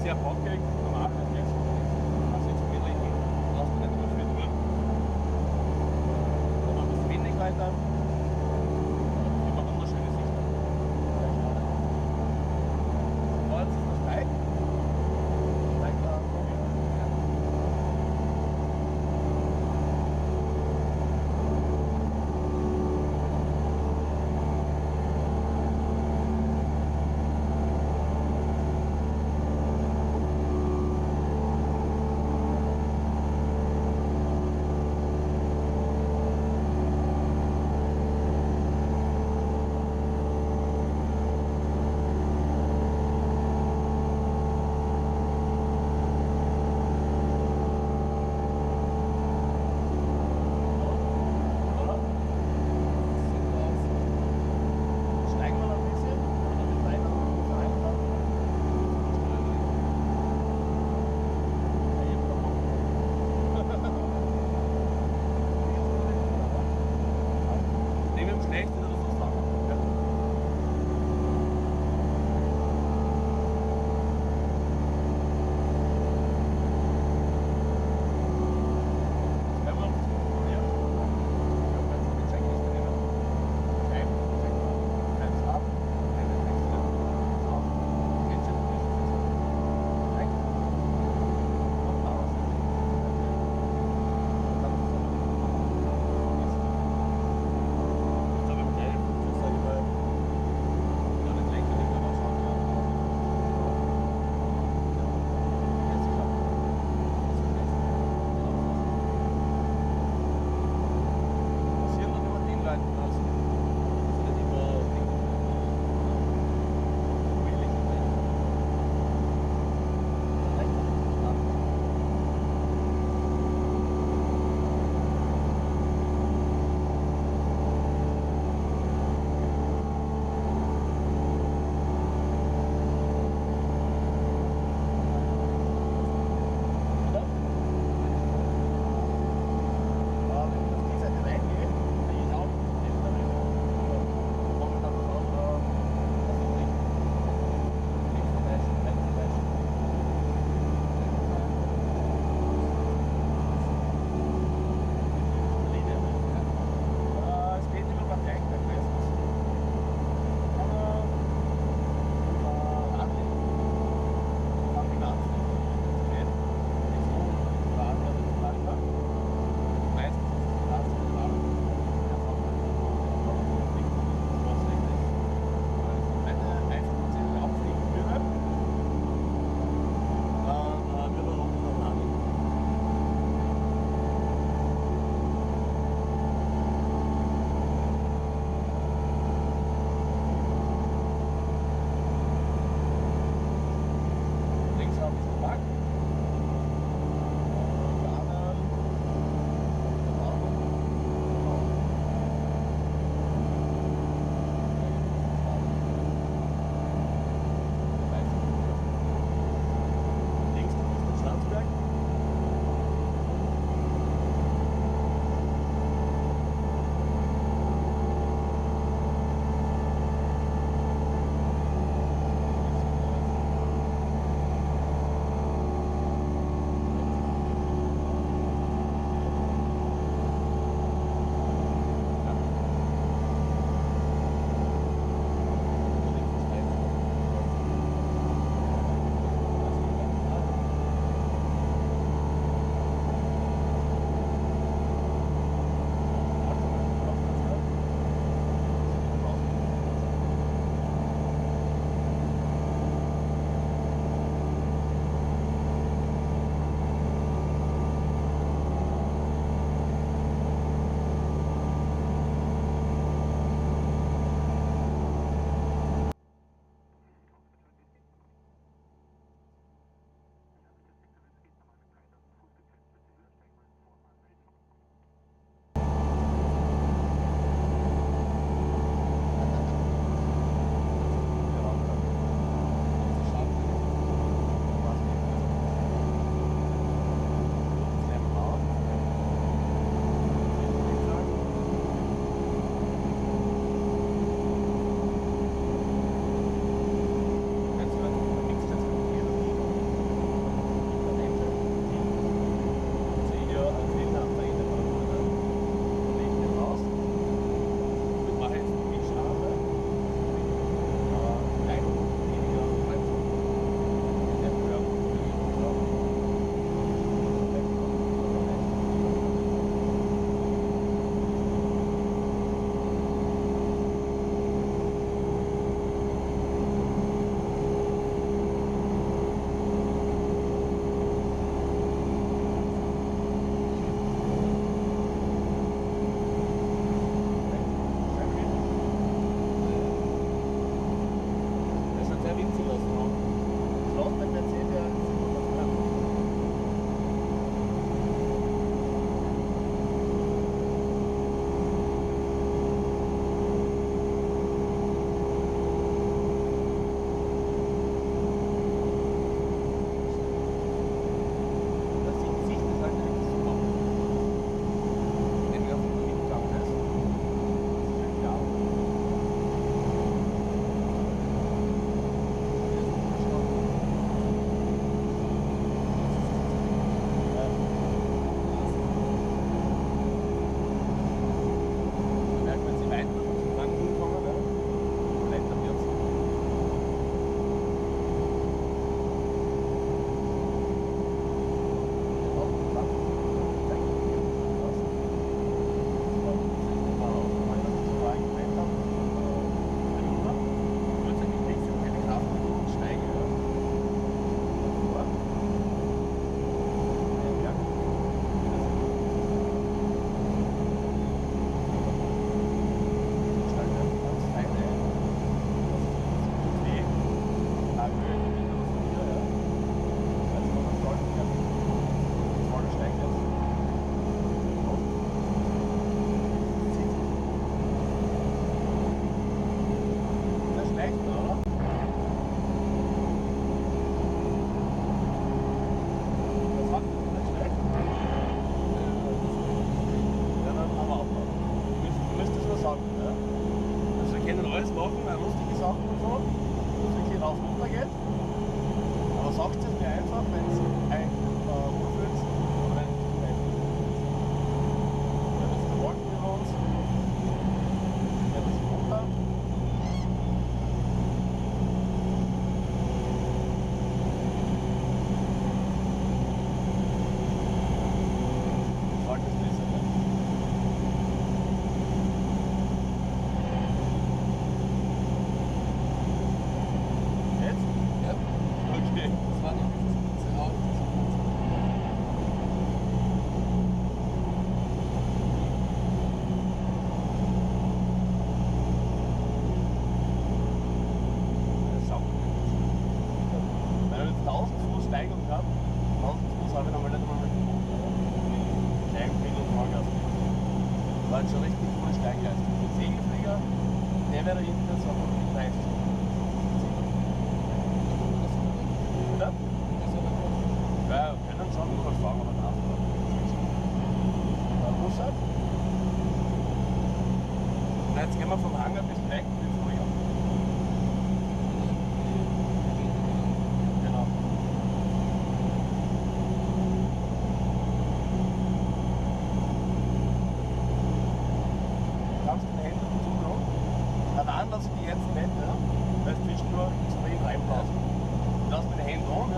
sehr bockig, normal, jetzt jetzt wirklich lassen wir nicht mehr viel tun. Dann machen wir es wenig weiter. Immer wunderschöne Sicht. Da jetzt ist der Steig. Steig da.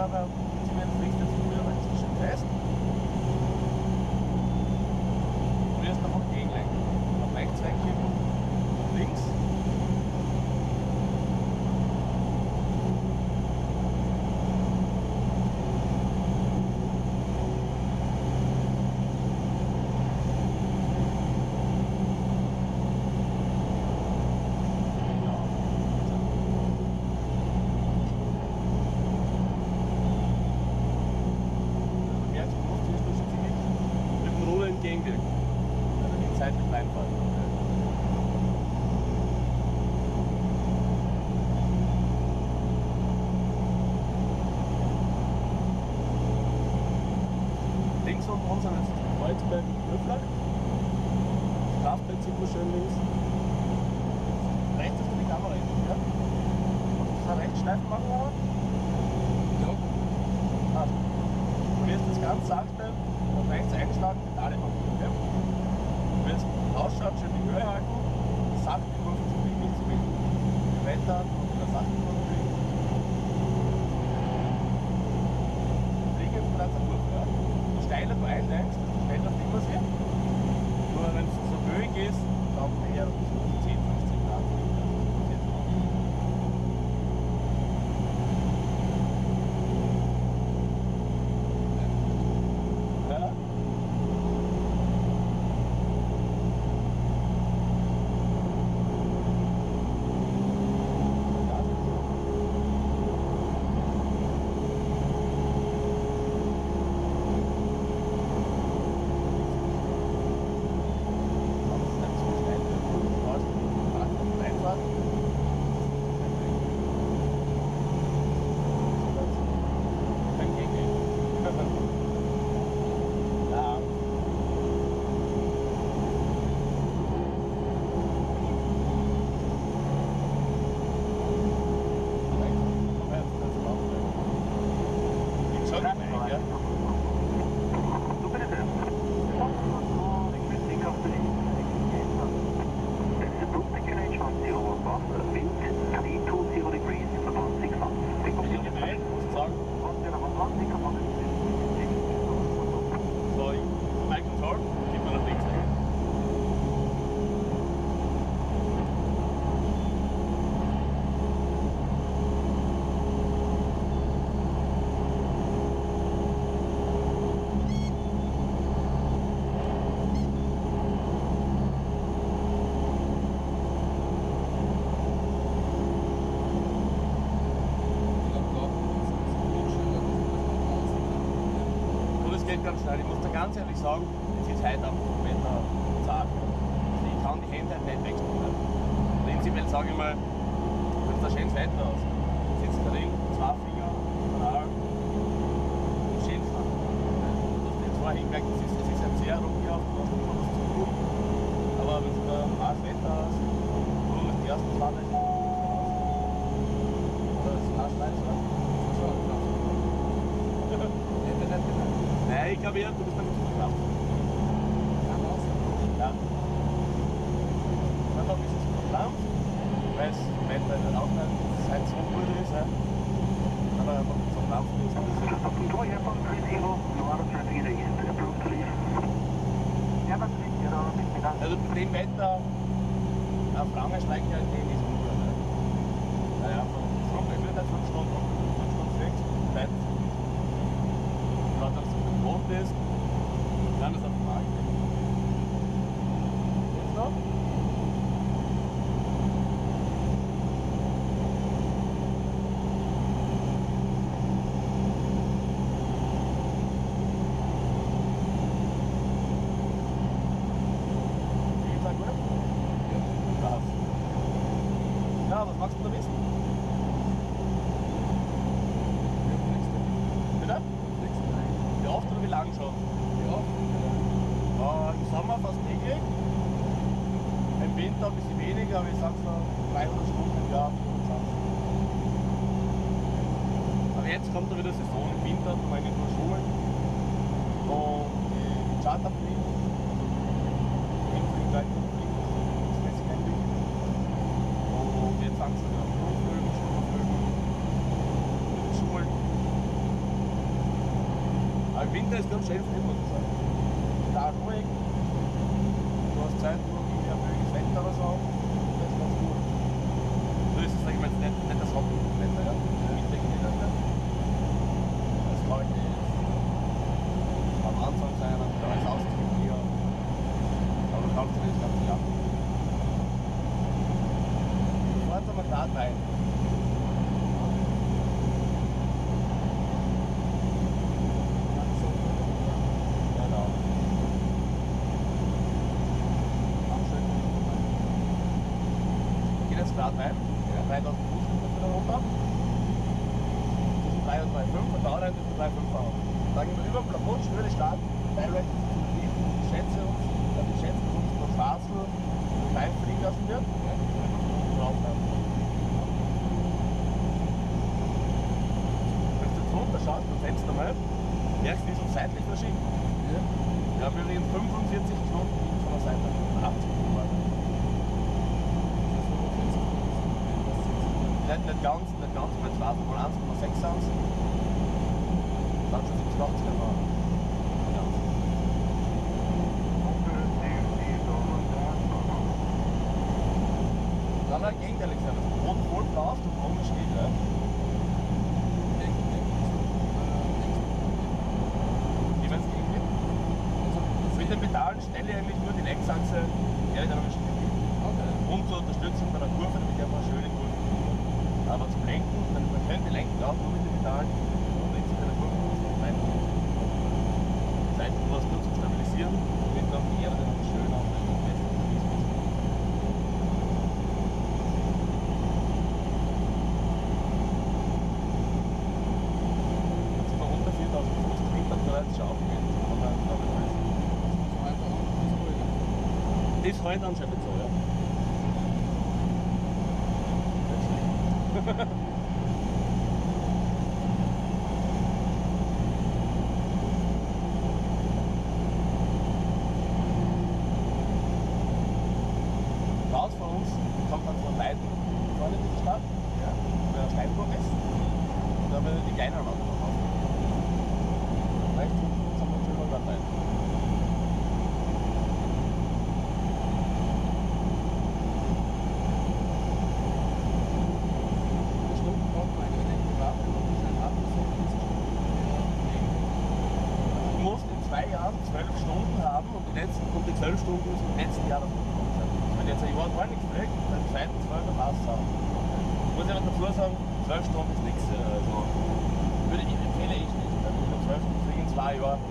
Ja, aber prinzipiell fliegst du jetzt früher, weil es schön fest. Du wirst einfach gegenlenken. Auf rechts wegkippen, links. Entgegenwirken. Also die Zeit mit reinfallen. Links und uns sind jetzt Kreuzberg und Höflag. Kraftprinzip schön links. Rechts ist die Kamera hin, ja? Und das rechts steif machen wir. Ja. Also, du wirst das ganz sachte und rechts einschlagen mit alle machen. Okay? Du wirst ausschauen, schön die Höhe halten, sachte die Kurve zu fliegen, nicht zu viel Wetter und wieder sachte die Kurve fliegen. Fliegen jetzt bereits eine Kurve. Ja? Je steiler du einlenkst, desto schneller fliegen wir sie. Nur wenn es so böig ist, dann eher so 10, 15 Grad fliegen. Ja? Ganz schnell. Ich muss dir ganz ehrlich sagen, es ist heute einfach vom Wetter zart. Also ich kann die Hände halt nicht wechseln. Ne? Prinzipiell sage ich mal, wenn es da schönes Wetter aus, sitzt der Ring, 2 Finger, Kanal und schön fahren. Du hast den vorher hingemerkt, das ist ein sehr rumgelaufen, du hast immer was zu tun. Aber wenn es da ein Wetter aus, wo du die ersten 2 Tage raus, oder das ist ein Schweiz, oder? Nein, ich glaube eher, du bist damit zu verkrampft. Ja. Dann noch ein bisschen zu verkrampft, weil es im Wetter in der Laufzeit seit so gut ist. Ja. Dann einfach zu verkrampft ist. Also bei dem Wetter, Frauen steigen ja in den ist gut. Naja, ich würde halt 5 Stunden, 5 Stunden 6, Zeit. Gerade dass es gewohnt ist, dann ist es auf dem Markt. Jetzt noch? Wie gesagt, gut? Ja. Ja, was magst du da wissen? Bitte? Wie oft oder wie lang schon? Ja. Im Sommer fast täglich. Im Winter ein bisschen weniger, aber ich sag so 300 Stunden im Jahr. 25. Aber jetzt kommt da wieder Saison. Im Winter tun wir eigentlich nur Schulen und die Charter fliegen. Infliegen, das lässt kein Ding. Und jetzt fangen sie an Flugvögel, Schulvögel, mit den Schulen. im Winter ist ganz schön viel, muss ich sagen. Da ruhig. Du hast Zeit, irgendwie ein mögliches Wetter oder so. Das ist ganz gut. So ist es, sag ich mal, jetzt nicht das Hauptwetter, ja. Im Winter geht nicht, ne? Das kalt ist. Am Anfang sein, dann wieder alles ausdrücken hier. Aber du kannst nicht das ganze Jahr. Sofort haben wir gerade rein. Genau. Geht jetzt gerade rein. 3000 Fuß wieder runter. Zwischen 3 und 3,5 und da rein zwischen 3,5 auch. Dann gehen wir über den Plateau, schnell starten, Direct zu fliegen. Ich schätze uns, wo Schwarzl klein fliegen lassen wird. Draufladen. Wenn du jetzt runter schaust beim Fenster mal, merkst du, wie es uns seitlich verschiebt. Ja. Wir haben übrigens 45 Knoten von der Seite. 80 Knoten. Nicht ganz, mein Schwarzl, wohl 1,6 sind es. Dann schon 70, 80 km/h. Ja. Dann halt gegenteilig sein. Also Boden voll drauf, du oben steht, ja. Wie wenn es irgendwie? Mit den Pedalen stelle ich eigentlich nur die Lenkachse aerodynamisch und zur Unterstützung bei der Kurve, damit ich einfach eine schöne Kurve kriege. Aber zum Lenken, man könnte lenken auch nur mit den Pedalen und wenn sie bei der Kurve rein. Das heißt, du musst nur zum Stabilisieren, damit dann die Aerodynamik schöner und besser ist. Unter 4000 Fuß klingt dann bereits schon aufgehen. Das heute anscheinend so, ja. Raus von uns kommt dann von Leiden vorne in die Stadt, ja, wo der Steinbruch ist. Und da haben wir die kleinen Autos noch raus. Rechts unten sind wir schon über Leiden. Du musst in 2 Jahren 12 Stunden haben und die 12 Stunden müssen im letzten Jahr davon gekommen sein. Wenn jetzt ein Jahr gar nichts fliegt, dann zweiten 12 passt es auch. Ich muss ja nicht dazu sagen, 12 Stunden ist nichts. Also, empfehle ich nicht. Wenn ich nur 12 Stunden fliege in 2 Jahren,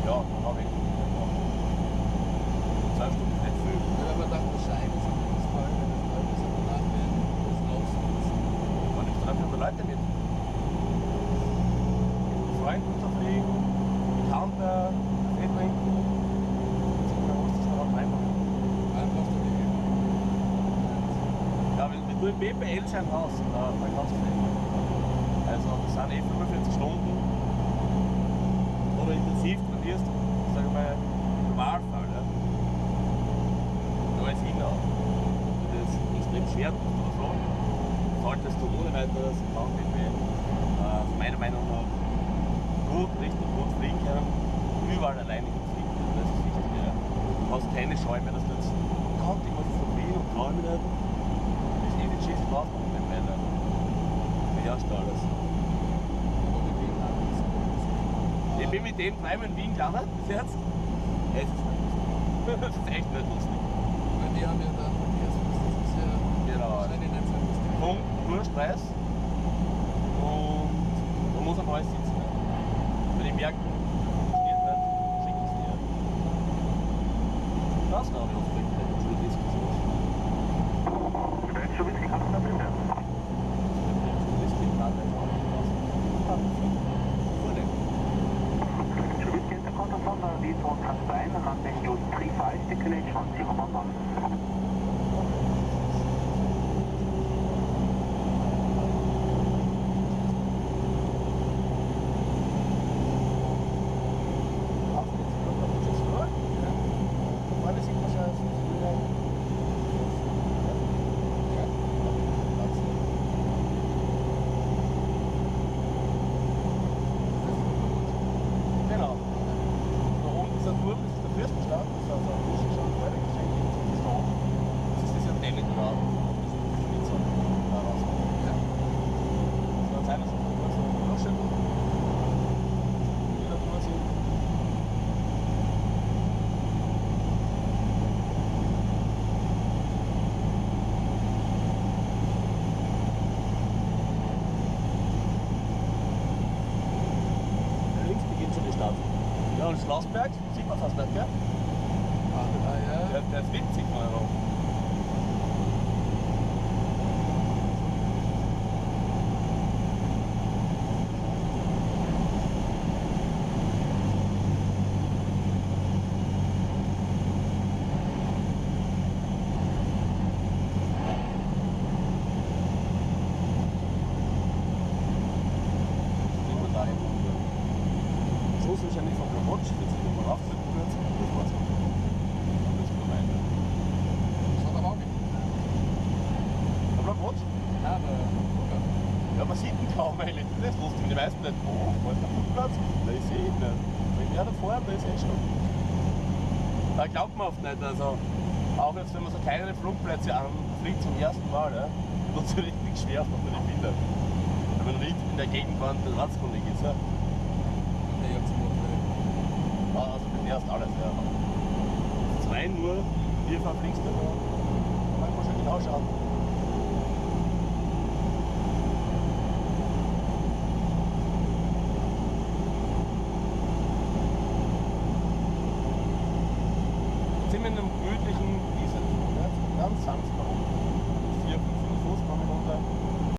ja, dann habe ich 12 Stunden ist nicht viel. Ja, aber nach der Scheibe ist das toll, wenn das Leute so danach werden, das rausnutzen. Man nimmt dann einfach Leute mit. Freunden zu fliegen, Counter, Kaffee trinken, man muss das noch reinmachen. Einfach der Weg. Ja, wenn du im BPL-Schein raus, dann kannst du fliegen. Also das sind 45 Stunden, wo du intensiv trainierst, sag ich mal, im Normalfall. Ja. Da ist Hinaus. Wenn du das extrem schwer tust oder so, solltest du ohne weiteres kaum BPL, meiner Meinung nach, richtig gut fliegen können, überall alleine fliegen können, das ist das Wichtige. Ja. Du hast keine Scheu mehr, dass du jetzt kommt, ich muss jetzt noch fliegen und traue mich nicht. Das ist nicht schießt drauf und mit meiner. Beherrscht alles. Aber mit dem haben wir es. Ich bin mit dem dreimal in Wien gelandet bis jetzt. Es ist nicht lustig. Das ist echt nicht lustig. Weil die haben ja da Verkehrsfluss, das ist ja Genau. wahrscheinlich nicht so lustig. Punkt, nur Stress. Und man muss am Neues sitzen. Ja. Wenn ich merke, funktioniert nicht, schicke ich es dir. Das glaube ich auch wirklich eine gute Diskussion. Deutsche Whisky kannst du da bitte. Deutsche Whisky in the contact on the V1 landing use 35 declination 011. Vorne sieht man schon Schlossberg, sieht man Schlossberg, gell? Ja. Der ist winzig von herum. Schluss wahrscheinlich vom Kamotsch, jetzt sind wir raufdrücken kurz. Das war's. Das ist gemein. Das hat aber auch nicht. Aber Kamotsch? Ja, aber. Ja, man sieht ihn kaum eigentlich. Das ist lustig. Die meisten nicht, oh, wo ist der Flugplatz? Da ist eh nicht. Wenn der da vorne, da ist eh schon. Da glaubt man oft nicht. Also, auch jetzt, wenn man so kleinere Flugplätze anfliegt zum ersten Mal, ja, wird es richtig schwer, dass man die findet. Wenn man nicht in der Gegend war und ortskundig ist. Ja. Nee, jetzt nur. Also mit erst alles, ja. Zwei nur, wir fahren links da. Man muss schon genau schauen. Jetzt sind wir in einem